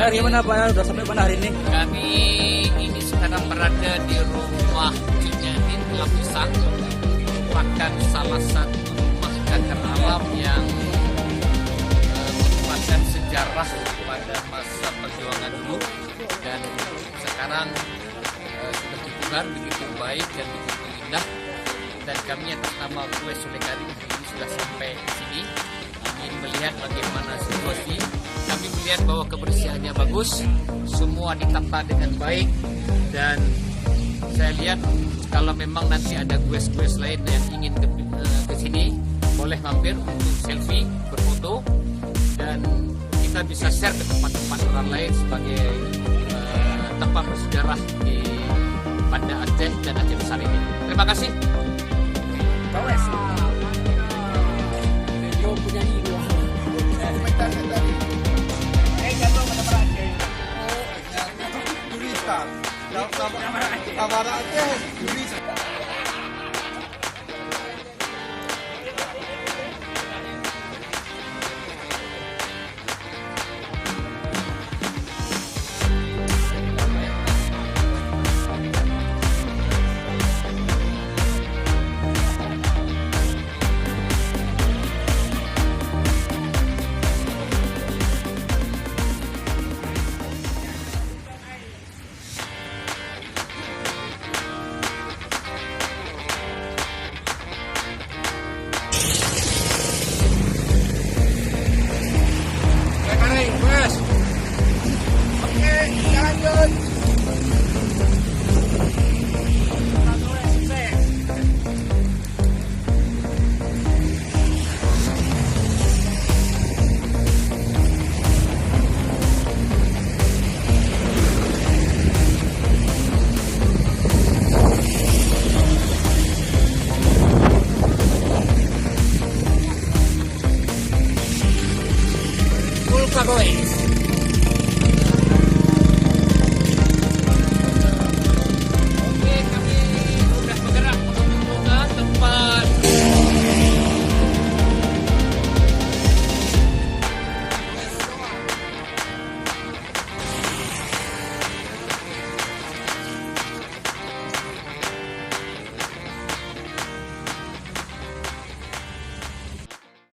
Hari mana Pak? Udah sampai mana hari ini? Kami ini sekarang berada di rumah Cunyanin Lapisan, merupakan salah satu rumah cagar alam yang merupakan sejarah pada masa perjuangan dulu dan sekarang sudah berkembang begitu baik dan begitu indah. Dan kami atas nama Gue Sulekarim ini sudah sampai di sini ingin melihat bagaimana situasi. Kami melihat bahwa kebersihannya bagus, semua ditata dengan baik, dan saya lihat kalau memang nanti ada gue-gue lain yang ingin ke sini, boleh mampir untuk selfie, berfoto, dan kita bisa share ke tempat-tempat orang lain sebagai tempat bersejarah di Banda Aceh dan Aceh Besar ini. Terima kasih. Bawes. Dia punya ide. Turistan, kamar Aceh, turis.